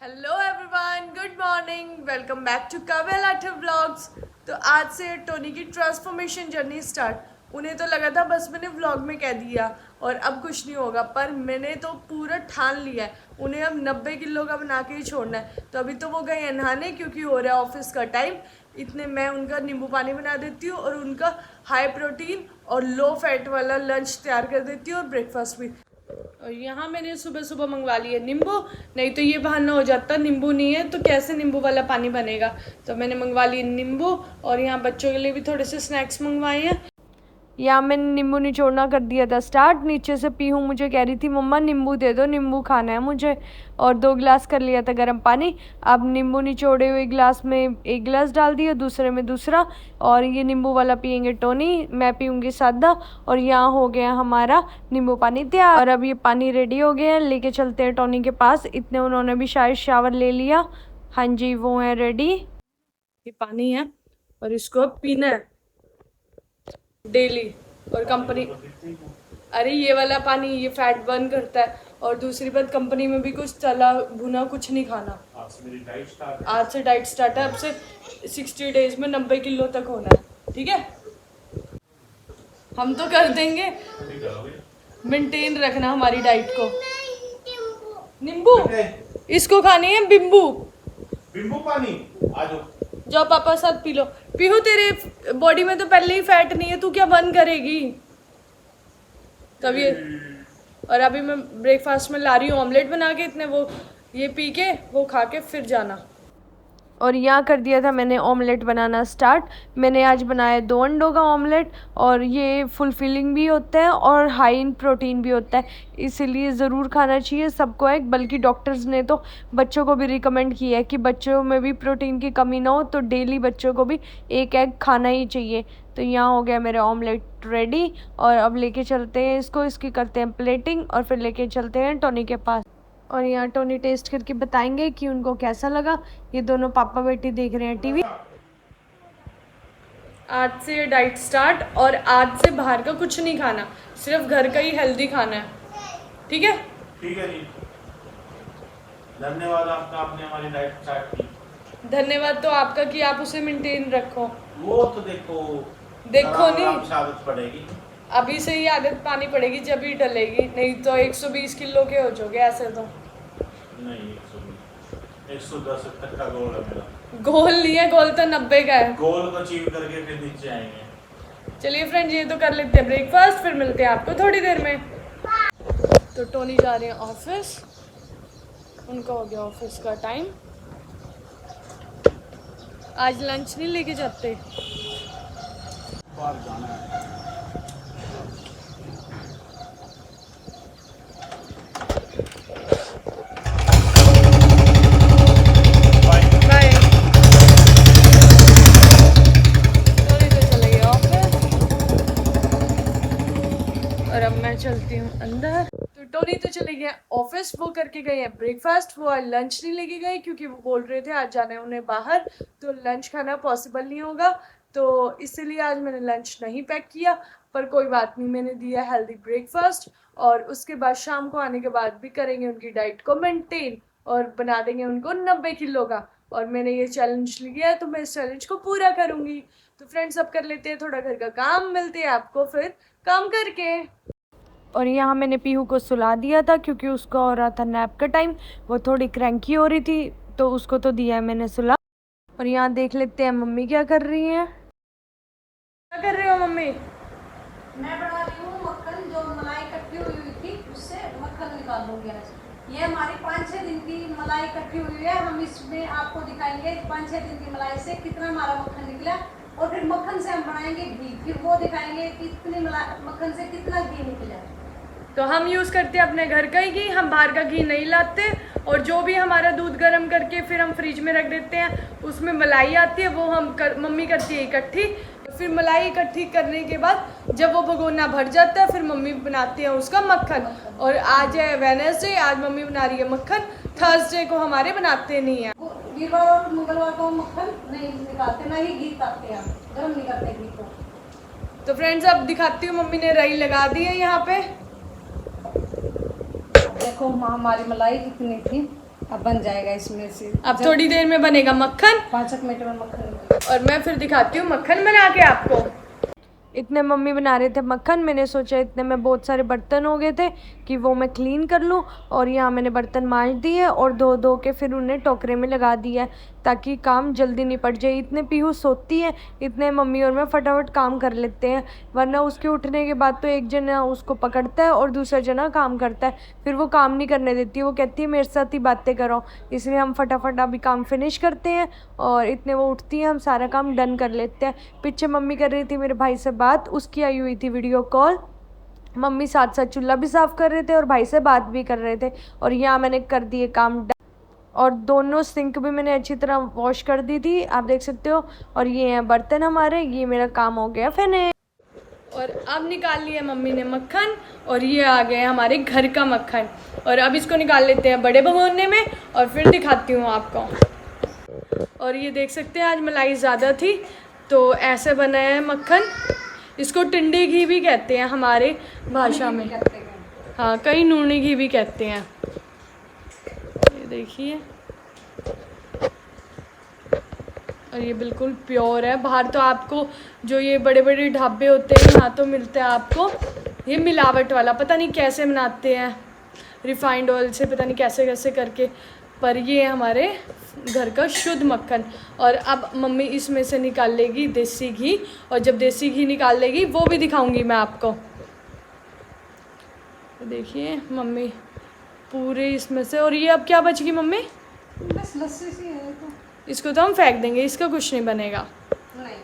Hello everyone, good morning, welcome back to Kavya Lathar vlogs. तो आज से टोनी की ट्रांसफॉर्मेशन जर्नी स्टार्ट। उन्हें तो लगा था बस मैंने व्लॉग में कह दिया और अब कुछ नहीं होगा, पर मैंने तो पूरा ठान लिया है उन्हें अब 90 किलो का बना के ही छोड़ना है। तो अभी तो वो गए हैं नहाने क्योंकि हो रहा है ऑफिस का टाइम। इतने मैं उनका नींबू पानी बना देती हूँ और उनका हाई प्रोटीन और लो फैट वाला लंच तैयार कर देती हूँ और ब्रेकफास्ट भी। और यहाँ मैंने सुबह सुबह मंगवा लिया नींबू, नहीं तो ये बहाना हो जाता नींबू नहीं है तो कैसे नींबू वाला पानी बनेगा। तो मैंने मंगवा लिए नींबू और यहाँ बच्चों के लिए भी थोड़े से स्नैक्स मंगवाए हैं। यहाँ मैंने नींबू निचोड़ना कर दिया था स्टार्ट। नीचे से पीहू मुझे कह रही थी मम्मा नींबू दे दो, नींबू खाना है मुझे, और 2 गिलास कर लिया था गर्म पानी। अब नींबू निचोड़े हुए गिलास में 1 गिलास डाल दिया, दूसरे में दूसरा, और ये नींबू वाला पियेंगे टोनी, मैं पीऊँगी सादा। और यहाँ हो गया हमारा नींबू पानी तैयार। और अब ये पानी रेडी हो गया है, लेके चलते हैं टोनी के पास। इतने उन्होंने भी शायद शावर ले लिया। हाँ जी, वो है रेडी। ये पानी है और इसको पीना है डेली। और कंपनी, अरे ये वाला पानी ये फैट बर्न करता है। और दूसरी बात, कंपनी में भी कुछ तला भुना कुछ नहीं खाना। आज से डाइट स्टार्ट है। अब से 60 डेज में 90 किलो तक होना है, ठीक है। हम तो कर देंगे, मेंटेन रखना हमारी डाइट को। नींबू इसको खानी है, बिम्बू बिम्बू पानी आ जाओ। जाओ पापा साथ पी लो। पीहू तेरे बॉडी में तो पहले ही फैट नहीं है, तू क्या बर्न करेगी तभी। और अभी मैं ब्रेकफास्ट में ला रही हूँ ऑमलेट बना के, इतने वो ये पी के वो खा के फिर जाना। और यहाँ कर दिया था मैंने ऑमलेट बनाना स्टार्ट। मैंने आज बनाया 2 अंडों का ऑमलेट, और ये फुलफिलिंग भी होता है और हाई इन प्रोटीन भी होता है, इसीलिए ज़रूर खाना चाहिए सबको एग। बल्कि डॉक्टर्स ने तो बच्चों को भी रिकमेंड किया है कि बच्चों में भी प्रोटीन की कमी ना हो, तो डेली बच्चों को भी 1 एग खाना ही चाहिए। तो यहाँ हो गया मेरा ऑमलेट रेडी, और अब लेके चलते हैं इसको, इसकी करते हैं प्लेटिंग और फिर लेके चलते हैं टोनी के पास। और यहाँ टोनी टेस्ट करके बताएंगे कि उनको कैसा लगा। ये दोनों पापा बेटी देख रहे हैं टीवी। आज से डाइट स्टार्ट, और आज से बाहर का कुछ नहीं खाना, सिर्फ घर का ही हेल्दी खाना है, ठीक है। ठीक है जी, धन्यवाद आपका, आपने हमारी डाइट स्टार्ट की। धन्यवाद तो आपका कि आप उसे मेंटेन रखो। वो तो देखो नहीं, आदत पड़ेगी। अभी से ही आदत पानी पड़ेगी जब ही डलेगी, नहीं तो 120 किलो के हो जाओगे ऐसे तो। नहीं, 110 तक का गोल है मेरा। गोल नहीं है, गोल तो 90 का है। गोल को अचीव करके फिर नीचे आएंगे। चलिए फ्रेंड्स, ये तो कर लेते हैं ब्रेकफास्ट, फिर मिलते हैं आपको थोड़ी देर में। तो टोनी जा रहे हैं ऑफिस, उनका हो गया ऑफिस का टाइम। आज लंच नहीं लेके जाते। बाहर जाना है। बाय। टोनी तो चले गए ऑफिस और अब मैं चलती हूँ अंदर। तो टोनी तो चले गए ऑफिस, वो करके गए हैं ब्रेकफास्ट। वो आज लंच नहीं लेके गए क्योंकि वो बोल रहे थे आज जाना है उन्हें बाहर, तो लंच खाना पॉसिबल नहीं होगा, तो इसीलिए आज मैंने लंच नहीं पैक किया। पर कोई बात नहीं, मैंने दिया हेल्दी ब्रेकफास्ट, और उसके बाद शाम को आने के बाद भी करेंगे उनकी डाइट को मेंटेन और बना देंगे उनको 90 किलो का। और मैंने ये चैलेंज लिया है तो मैं इस चैलेंज को पूरा करूँगी। तो फ्रेंड्स, अब कर लेते हैं थोड़ा घर का काम, मिलते हैं आपको फिर काम करके। और यहाँ मैंने पीहू को सुला दिया था क्योंकि उसका हो रहा था नैप का टाइम, वो थोड़ी क्रैंकी हो रही थी, तो उसको तो दिया है मैंने सुला। और यहाँ देख लेते हैं मम्मी क्या कर रही हैं। क्या कर रहे हो मम्मी? मैं बना रही हूँ मक्खन, जो मलाई इकट्ठी हुई थी उससे मक्खन निकाल लूँगी आज। ये हमारी 5-6 दिन की मलाई इकट्ठी हुई है, हम इसमें आपको दिखाएंगे 5-6 दिन की मलाई से कितना हमारा मक्खन निकला, और फिर मक्खन से हम बनाएंगे घी, फिर वो दिखाएंगे कि कितनी मक्खन से कितना घी निकला। तो हम यूज़ करते हैं अपने घर का ही घी, हम बाहर का घी नहीं लाते। और जो भी हमारा दूध गर्म करके फिर हम फ्रिज में रख देते हैं, उसमें मलाई आती है, वो मम्मी करती है इकट्ठी। फिर मलाई इकट्ठी करने के बाद जब वो भगोना भर जाता है, फिर मम्मी बनाती है उसका मक्खन। और आज है वेडनेसडे, आज मम्मी बना रही है मक्खन। थर्सडे को हमारे बनाते नहीं है। वीरवार और मंगलवार को मक्खन नहीं निकालते, ना ही घी तापते हैं, गर्म नहीं करते घी को। तो फ्रेंड्स, अब दिखाती हूँ, मम्मी ने रई लगा दी है यहाँ पे। देखो हमारी मलाई कितनी थी, अब बन जाएगा इसमें से। अब थोड़ी देर में बनेगा मक्खन 5 मिनट में मक्खन। और मैं फिर दिखाती हूँ मक्खन बना के आपको। इतने मम्मी बना रहे थे मक्खन, मैंने सोचा इतने में बहुत सारे बर्तन हो गए थे कि वो मैं क्लीन कर लूँ। और यहाँ मैंने बर्तन मांज दिए और धो धो के फिर उन्हें टोकरे में लगा दिया है ताकि काम जल्दी निपट जाए। इतने पीहू सोती है, इतने मम्मी और मैं फटाफट काम कर लेते हैं, वरना उसके उठने के बाद तो एक जना उसको पकड़ता है और दूसरा जना काम करता है, फिर वो काम नहीं करने देती, वो कहती है मेरे साथ ही बातें करो। इसलिए हम फटाफट अभी काम फिनिश करते हैं और इतने वो उठती है हम सारा काम डन कर लेते हैं। पीछे मम्मी कर रही थी मेरे भाई से बात, उसकी आई हुई थी वीडियो कॉल। मम्मी साथ साथ चूल्हा भी साफ़ कर रहे थे और भाई से बात भी कर रहे थे। और यहाँ मैंने कर दिए काम डन और दोनों सिंक भी मैंने अच्छी तरह वॉश कर दी थी, आप देख सकते हो। और ये हैं बर्तन हमारे, ये मेरा काम हो गया फिनिश। और अब निकाल लिया मम्मी ने मक्खन और ये आ गए हमारे घर का मक्खन। और अब इसको निकाल लेते हैं बड़े भगोने में और फिर दिखाती हूँ आपको। और ये देख सकते हैं आज मलाई ज़्यादा थी तो ऐसे बना है मक्खन। इसको टिंडे घी भी कहते हैं हमारे भाषा में, हाँ कई नूनी घी भी कहते हैं। ये देखिए, और ये बिल्कुल प्योर है। बाहर तो आपको जो ये बड़े बड़े ढाबे होते हैं यहाँ तो मिलता है आपको ये मिलावट वाला, पता नहीं कैसे बनाते हैं, रिफाइंड ऑयल से पता नहीं कैसे कैसे करके, पर ये हमारे घर का शुद्ध मक्खन। और अब मम्मी इसमें से निकाल लेगी देसी घी, और जब देसी घी निकाल लेगी वो भी दिखाऊंगी मैं आपको। तो देखिए मम्मी पूरे इसमें से, और ये अब क्या बचेगी मम्मी? बस लस्सी सी है तो। इसको तो हम फेंक देंगे, इसका कुछ नहीं बनेगा। नहीं,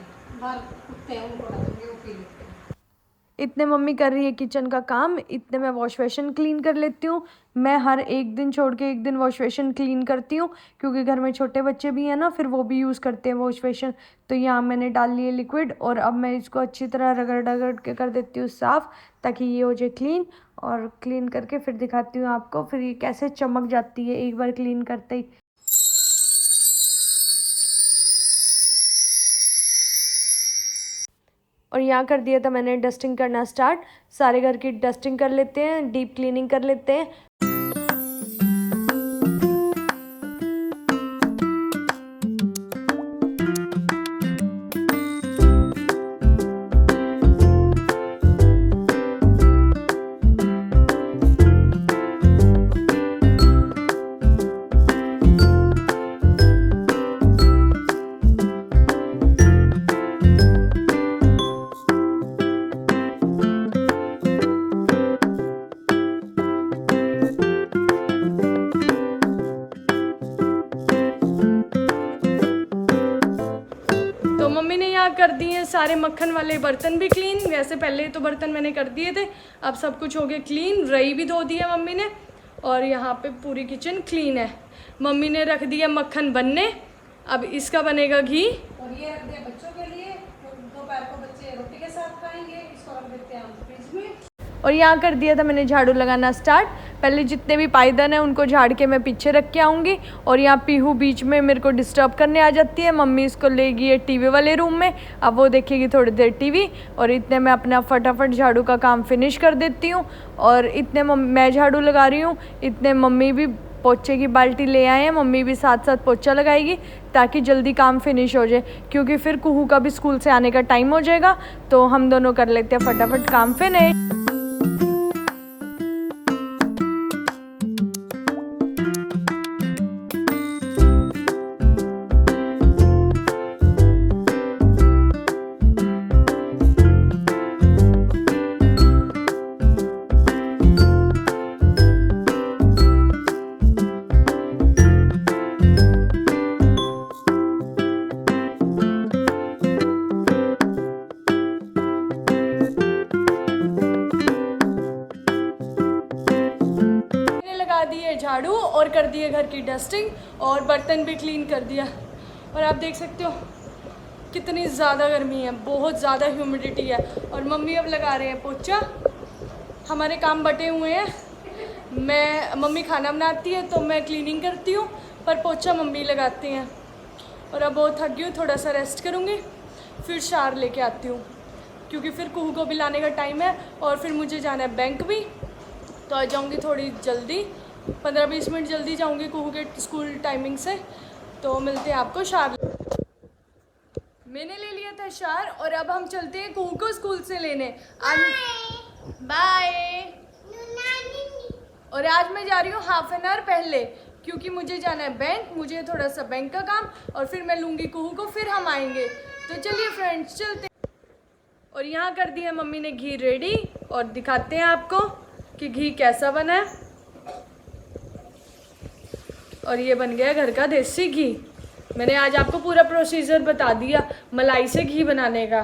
बाहर कुत्ते हैं उनको डालेंगे, वो पी लेते हैं। इतने मम्मी कर रही है किचन का काम, इतने मैं वॉश बेसिन क्लीन कर लेती हूँ। मैं हर एक दिन छोड़ के एक दिन वॉश बेसिन क्लीन करती हूँ क्योंकि घर में छोटे बच्चे भी हैं ना, फिर वो भी यूज़ करते हैं वॉश बेसिन। तो यहाँ मैंने डाल लिए लिक्विड और अब मैं इसको अच्छी तरह रगड़ रगड़ के कर देती हूँ साफ़ ताकि ये हो जाए क्लीन। और क्लीन करके फिर दिखाती हूँ आपको फिर ये कैसे चमक जाती है एक बार क्लीन करते ही। और यहाँ कर दिया था मैंने डस्टिंग करना स्टार्ट, सारे घर की डस्टिंग कर लेते हैं, डीप क्लीनिंग कर लेते हैं। मम्मी ने यहाँ कर दिए सारे मक्खन वाले बर्तन भी क्लीन। वैसे पहले तो बर्तन मैंने कर दिए थे, अब सब कुछ हो गया क्लीन। रई भी धो दिया मम्मी ने और यहाँ पे पूरी किचन क्लीन है। मम्मी ने रख दिया मक्खन बनने, अब इसका बनेगा घी। और ये रख दिया बच्चों के लिए, दोपहर को बच्चे रोटी के साथ खाएंगे। इसको रख देते हैं हम फ्रिज में। और यहाँ कर दिया था मैंने झाड़ू लगाना स्टार्ट। पहले जितने भी पायदान हैं उनको झाड़ के मैं पीछे रख के आऊँगी। और यहाँ पीहू बीच में मेरे को डिस्टर्ब करने आ जाती है। मम्मी इसको ले गई है टीवी वाले रूम में, अब वो देखेगी थोड़ी देर टीवी। और इतने मैं अपना फटाफट झाड़ू का काम फिनिश कर देती हूँ। और इतने मैं झाड़ू लगा रही हूँ, इतने मम्मी भी पोछे की बाल्टी ले आए हैं। मम्मी भी साथ साथ पोछा लगाएगी ताकि जल्दी काम फिनिश हो जाए, क्योंकि फिर कुहू का भी स्कूल से आने का टाइम हो जाएगा। तो हम दोनों कर लेते हैं फटाफट काम फिनिश। दिए झाड़ू और कर दिए घर की डस्टिंग और बर्तन भी क्लीन कर दिया। और आप देख सकते हो कितनी ज़्यादा गर्मी है, बहुत ज़्यादा ह्यूमिडिटी है। और मम्मी अब लगा रहे हैं पोछा। हमारे काम बटे हुए हैं, मम्मी खाना बनाती है तो मैं क्लीनिंग करती हूँ, पर पोछा मम्मी लगाती हैं। और अब बहुत थक गई हूँ, थोड़ा सा रेस्ट करूँगी, फिर शार लेके आती हूँ क्योंकि फिर कुहू को भी लाने का टाइम है। और फिर मुझे जाना है बैंक भी, तो आ जाऊँगी थोड़ी जल्दी 15-20 मिनट जल्दी जाऊंगी कुहू के स्कूल टाइमिंग से। तो मिलते हैं आपको शार। मैंने ले लिया था शार और अब हम चलते हैं कुहू को स्कूल से लेने। बाय। और आज मैं जा रही हूँ हाफ एन आवर पहले, क्योंकि मुझे जाना है बैंक, मुझे थोड़ा सा बैंक का काम, और फिर मैं लूँगी कुहू को, फिर हम आएंगे। तो चलिए फ्रेंड्स चलते। और यहाँ कर दिया मम्मी ने घी रेडी, और दिखाते हैं आपको कि घी कैसा बना है। और ये बन गया घर का देसी घी। मैंने आज आपको पूरा प्रोसीजर बता दिया मलाई से घी बनाने का,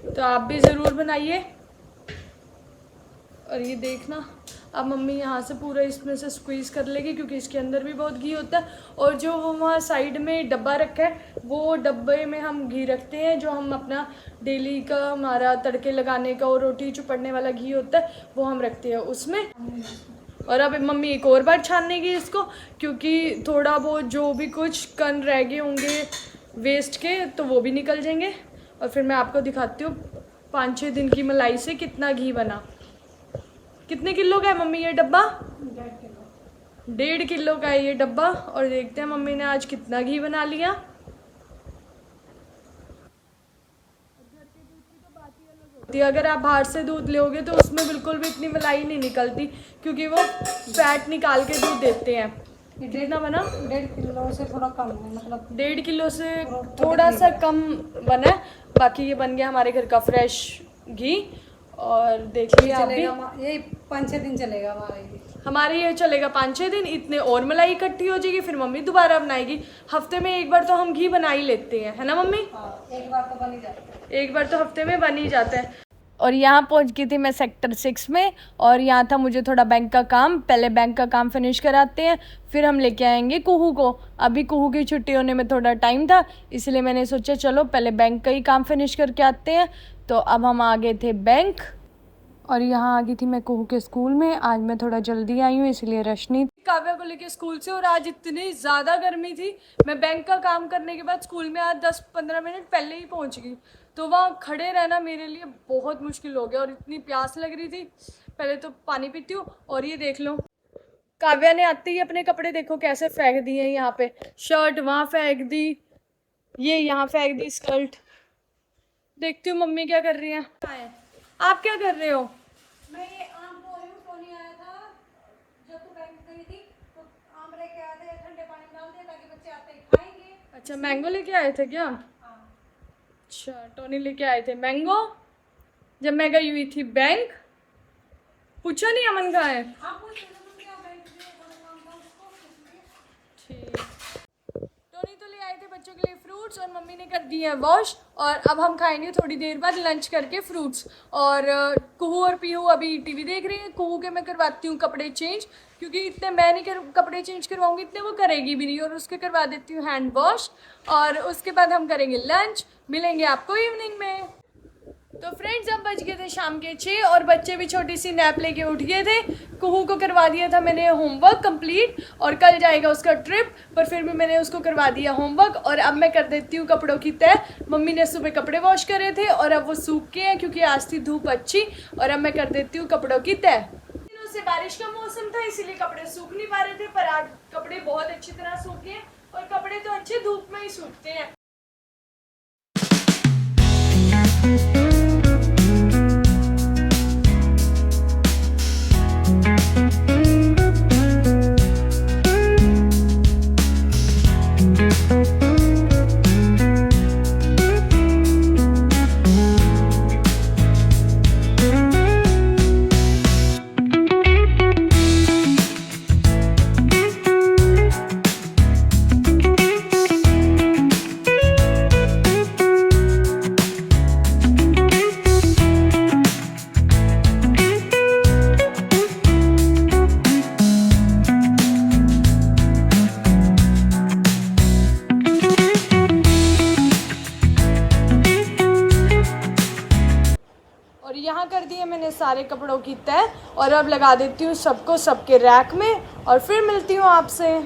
तो आप भी ज़रूर बनाइए। और ये देखना, अब मम्मी यहाँ से पूरा इसमें से स्क्वीज़ कर लेगी, क्योंकि इसके अंदर भी बहुत घी होता है। और जो वहाँ साइड में डब्बा रखा है, वो डब्बे में हम घी रखते हैं, जो हम अपना डेली का हमारा तड़के लगाने का और रोटी चुपड़ने वाला घी होता है, वो हम रखते हैं उसमें। और अब मम्मी एक और बार छानेगी इसको, क्योंकि थोड़ा बहुत जो भी कुछ कण रह गए होंगे वेस्ट के, तो वो भी निकल जाएंगे। और फिर मैं आपको दिखाती हूँ 5-6 दिन की मलाई से कितना घी बना। कितने किलो का है मम्मी ये डब्बा? 1.5 किलो का है ये डब्बा। और देखते हैं मम्मी ने आज कितना घी बना लिया। अगर आप बाहर से दूध लोगे तो उसमें बिल्कुल भी इतनी मलाई नहीं निकलती, क्योंकि वो फैट निकाल के दूध देते हैं। कितना बना? 1.5 किलो से थोड़ा कम है, मतलब 1.5 किलो से थोड़ा सा कम बना है। बाकी ये बन गया हमारे घर का फ्रेश घी। और देखिए आप भी, ये 5-6 दिन चलेगा हमारे ये चलेगा 5-6 दिन। इतने और मलाई इकट्ठी हो जाएगी, फिर मम्मी दोबारा बनाएगी। हफ्ते में एक बार तो हम घी बना ही लेते हैं, है ना मम्मी? एक बार तो बन ही जाता है, एक बार तो हफ्ते में बन ही जाता है। और यहाँ पहुँच गई थी मैं सेक्टर 6 में, और यहाँ था मुझे थोड़ा बैंक का काम। पहले बैंक का काम फिनिश कराते हैं, फिर हम लेके आएंगे कुहू को। अभी कुहू की छुट्टी होने में थोड़ा टाइम था, इसलिए मैंने सोचा चलो पहले बैंक का ही काम फिनिश करके आते हैं। तो अब हम आ गए थे बैंक, और यहाँ आ गई थी मैं कुहू के स्कूल में। आज मैं थोड़ा जल्दी आई हूँ, इसलिए रश नहीं थी काव्या को लेके स्कूल से। और आज इतनी ज़्यादा गर्मी थी, मैं बैंक का काम करने के बाद स्कूल में आज 10-15 मिनट पहले ही पहुँच गई। तो वहाँ खड़े रहना मेरे लिए बहुत मुश्किल हो गया, और इतनी प्यास लग रही थी। पहले तो पानी पीती हूँ। और ये देख लो, काव्या ने आते ही अपने कपड़े देखो कैसे फेंक दिए हैं। यहाँ पे शर्ट वहाँ फेंक दी, ये यहाँ फेंक दी स्कर्ट। देखती हूँ मम्मी क्या कर रही है। आप क्या कर रहे हो? मैं ये आम धो रही हूँ। टोनी आया था जब तू बैंक गई थी, तो आम लेके आए थे, ठंडे पानी में डाल दिया ताकि बच्चे आते ही खाएंगे। अच्छा, मैंगो लेके आए थे क्या? अच्छा, टोनी लेके आए थे मैंगो जब मैं गई हुई थी बैंक। पूछा नहीं अमन कहाँ है? ठीक। टोनी तो ले आए थे बच्चों के लिए फ्रूट्स, और मम्मी ने कर दिए हैं वॉश। और अब हम खाएंगे थोड़ी देर बाद लंच करके फ्रूट्स। और कुहू और पीहू अभी टीवी देख रही है। कुहू के मैं करवाती हूँ कपड़े चेंज, क्योंकि इतने मैं नहीं कपड़े चेंज करवाऊंगी, इतने वो करेगी भी नहीं। और उसके करवा देती हूँ हैंड वॉश, और उसके बाद हम करेंगे लंच। मिलेंगे आपको इवनिंग में। तो फ्रेंड्स, अब बज गए थे शाम के 6, और बच्चे भी छोटी सी नैप लेके उठ गए थे। कुहू को करवा दिया था मैंने होमवर्क कंप्लीट, और कल जाएगा उसका ट्रिप, पर फिर भी मैंने उसको करवा दिया होमवर्क। और अब मैं कर देती हूँ कपड़ों की तय। मम्मी ने सुबह कपड़े वॉश करे थे, और अब वो सूख के हैं, क्योंकि आज थी धूप अच्छी। और अब मैं कर देती हूँ कपड़ों की तय। दिनों से बारिश का मौसम था, इसीलिए कपड़े सूख नहीं पा रहे थे, पर आज कपड़े बहुत अच्छी तरह सूखे हैं। और कपड़े तो अच्छे धूप में ही सूखते हैं। यहाँ कर दिए मैंने सारे कपड़ों की तय, और अब लगा देती हूँ सबको सबके रैक में, और फिर मिलती हूँ आपसे। और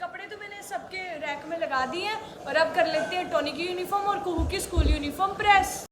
कपड़े तो मैंने सबके रैक में लगा दिए हैं, और अब कर लेते हैं टोनी की यूनिफॉर्म और कुहू की स्कूल यूनिफॉर्म प्रेस।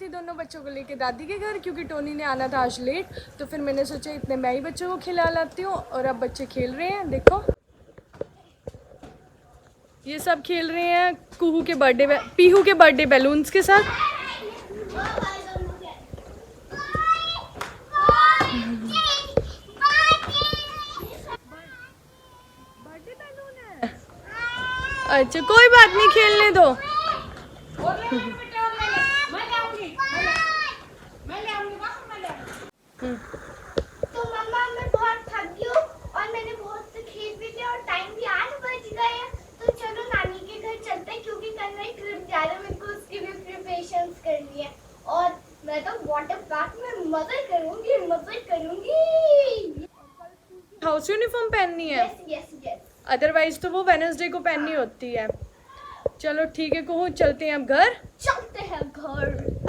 थी दोनों बच्चों को लेके दादी के घर, क्योंकि टोनी ने आना था आज लेट। तो फिर मैंने सोचा इतने मैं ही बच्चों को खिला लाती हूँ। और अब बच्चे खेल रहे हैं, देखो ये सब खेल रहे हैं कुहू के बर्थडे, पीहू के बर्थडे बैलून्स के साथ। अच्छा कोई बात नहीं, खेलने दो। तो मम्मा मैं बहुत थक गई हूँ और मैंने बहुत खेल भी लिया और टाइम भी 8 बज गए हैं। तो चलो नानी के घर चलते हैं, क्योंकि कल मैं ट्रिप जा रहा हूँ, मेरे को उसकी भी प्रिपरेशंस करनी है। और मैं तो वाटर पार्क में मजे करूँगी। हाउस यूनिफॉर्म पहननी है, यस अदरवाइज तो वो वेडनेसडे को पहननी होती है। चलो ठीक है कुहू, चलते हैं अब घर। चलते हैं घर।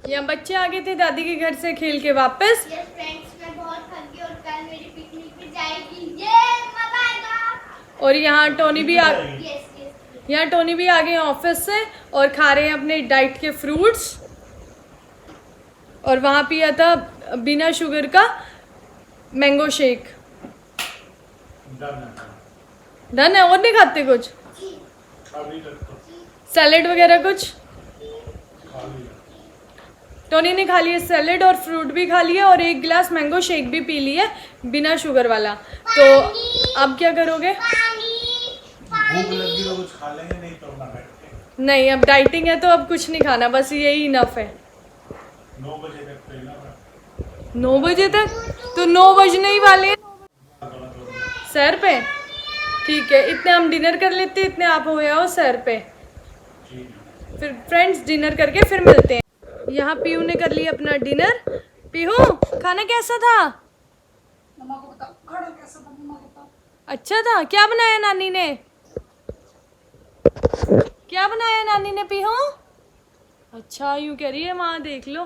यहाँ बच्चे आ गए थे दादी के घर से खेल के वापस। यस फ्रेंड्स, मैं बहुत थक गई और कल मेरी पिकनिक पे जाएगी, ये मजा आएगा। और यहाँ टोनी भी आ यस यहाँ टोनी भी आ गए हैं ऑफिस से और खा रहे हैं अपने डाइट के फ्रूट्स। और वहाँ पिया था बिना शुगर का मैंगो शेक। डन है, और नहीं खाते कुछ? अभी तक तो सैलेड वगैरह कुछ? खा लिया। टोनी ने खा लिया सैलेड और फ्रूट भी खा लिया और 1 गिलास मैंगो शेक भी पी लिया बिना शुगर वाला। तो अब क्या करोगे? भूख लगी तो कुछ खा लेंगे, नहीं तो ना बैठ के। नहीं, अब डाइटिंग है तो अब कुछ नहीं खाना, बस यही इनफ है। 9 बजे तक तो ही ना 9 बजे तक? तो 9 बजने ही वाले हैं। सैर पे? ठीक है, इतने हम डिनर कर लेते हैं, इतने आप हो आओ सैर पे। फिर फ्रेंड्स डिनर करके फिर मिलते हैं। यहाँ पीहू ने कर लिया अपना डिनर। पीहू खाना कैसा था? मम्मा को बताओ खाना कैसा था, मम्मा को बताओ। अच्छा था। क्या बनाया नानी ने? क्या बनाया नानी ने पीहू? अच्छा यूँ कह रही है, वहाँ देख लो।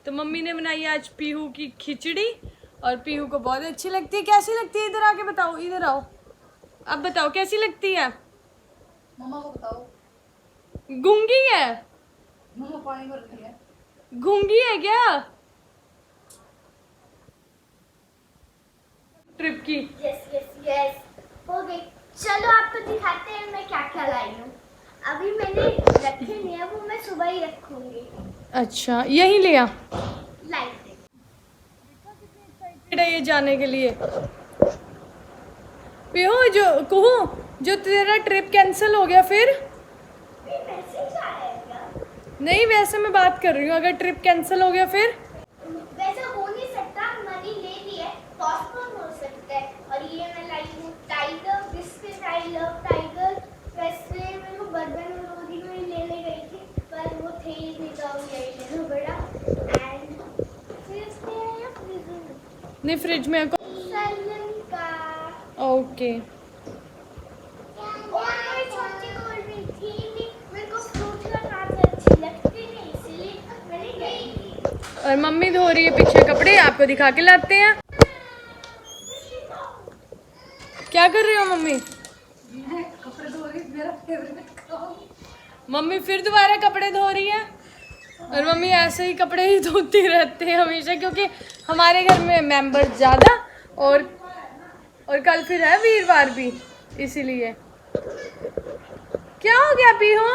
तो मम्मी ने बनाई आज पीहू की खिचड़ी और पीहू को बहुत अच्छी लगती है। कैसी लगती है? इधर आके बताओ, इधर आओ, अब बताओ कैसी लगती है? मम्मा को बताओ। गूंगी है? मम्मा पानी भर रही है। गूंगी है क्या? ट्रिप की यस हो गई। चलो आपको दिखाते हैं मैं क्या क्या लाई हूँ। अभी मैंने रखे नहीं है, वो मैं सुबह ही रखूंगी। अच्छा यहीं लिया? लाइट है ये जाने के लिए। पीहू जो कुहू, जो तेरा ट्रिप कैंसिल हो गया फिर? मैसेज आएगा। नहीं वैसे मैं बात कर रही हूँ, अगर ट्रिप कैंसिल हो गया फिर? वैसे हो नहीं सकता, मनी ले ली है, पोस्टपोन हो सकता है। और ये मैं लाई हूँ tiger biscuit, I love tiger. वैसे मेरे को बर्बन और रोदी में लेने गई थी, पर वो थे ही नहीं, तो यही लेना पड़ा। एंड फिर इसके आया फ्रिज में, नहीं फ्रिज में सलन का। ओके। और कोई छोटी कोल्ड ड्रिंक थी नहीं, मेरे को फ्रूट का खाना अच्छी लगती नहीं, इसलिए मैंने गई थी। और मम्मी धो रही है पीछे कपड़े, आपको दिखा के लाते हैं। क्या कर रही हो मम्मी? मैं कपड़े धो रही, मेरा फेवरेट काम। मम्मी फिर दोबारा कपड़े धो रही है। और मम्मी ऐसे ही कपड़े ही धोती रहते हैं हमेशा, क्योंकि हमारे घर में मेंबर ज़्यादा और कल फिर है वीरवार भी, इसीलिए। क्या हो गया पीहू?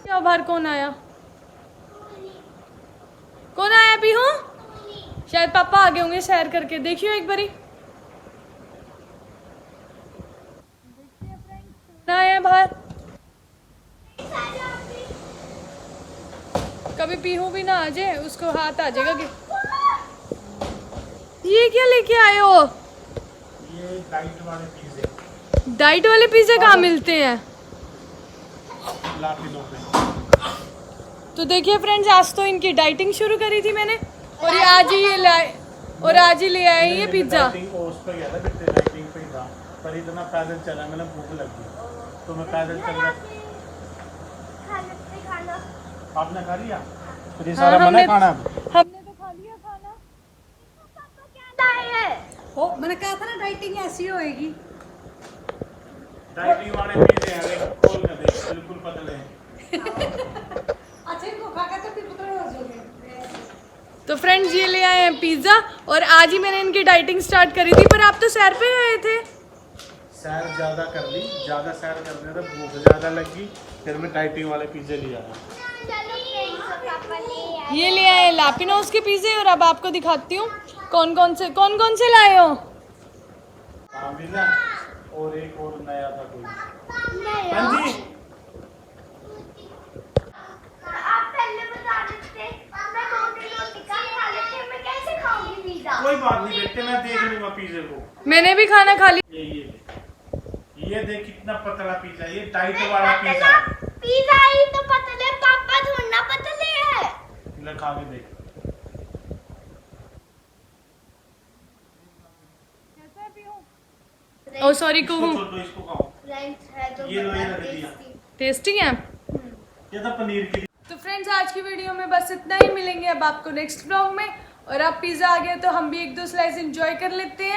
क्या बाहर कौन आया? कौन आया पीहू? शायद पापा आगे होंगे सैर करके, देखियो एक बारी। कौन आया बाहर? कभी पीहू भी ना आ जाए, उसको हाथ आ जाएगा कि ये क्या लेके आए हो? ये डाइट वाले पिज़्ज़े। डाइट वाले पिज़्ज़े कहाँ मिलते हैं? लापिनो पे। तो देखिए फ्रेंड्स, आज तो इनकी डाइटिंग शुरू करी थी मैंने और ये आज ही ये लाए और आज ही ले आए ये पिज़्ज़ा। डाइटिंग उस पे गया था, कितने डाइटिंग पे ही था, पर इतना पैदल चला, मैंने भूख लगी तो मैं पैदल चल रहा। खाना आपने खा लिया? तो ये हाँ, सारा बना हमने खाना? हमने तो खा लिया खाना। ओ मैंने कहा था ना डाइटिंग ऐसी होएगी। डाइटिंग वाले पिज़्ज़े हैं, देख खोल के देख, बिल्कुल पतले हैं। अच्छा इनको तो फ्रेंड्स ये ले आए हैं पिज़्ज़ा और आज ही मैंने इनकी डाइटिंग स्टार्ट करी थी, पर आप तो सैर पे गए थे। सैर ज़्यादा कर ली, ज़्यादा सैर करने से भूख ज़्यादा लगी, फिर मैं डाइटिंग वाले पिज़्ज़े ले आया। चलो फ्रेंड्स, पापा ले आए। ये ले आए लापिनोज के पिज़्ज़े और अब आपको दिखाती हूँ कौन कौन से लाए हो। हाँ मिला, और एक और नया था कोई। नहीं, हाँ जी, आप पहले बता देते, मैं 2-3 रोटी का खा लेते, मैं कैसे खाऊंगी पिज्जा? कोई बात नहीं बेटे, मैं देख लूंगा पिज़्ज़े को। मैंने भी खाना खा लिया। ये देख कितना पतला पिज़्ज़ा, ये डाइट वाला पिज़्ज़ा। पिज्जा ही तो पतले, पापा थोड़ा ना पतले है। ले खा के देख। ओ सॉरी इसको कुहू, छोड़ दो, इसको खाओ। फ्रेंड्स है तो ये लो, ये बड़ा रख दिया। टेस्टी। टेस्टी है। ये था पनीर की। तो फ्रेंड्स आज की वीडियो में बस इतना ही, मिलेंगे अब आपको नेक्स्ट व्लॉग में। और अब पिज़्ज़ा आ गया तो हम भी 1-2 स्लाइस एंजॉय कर लेते हैं।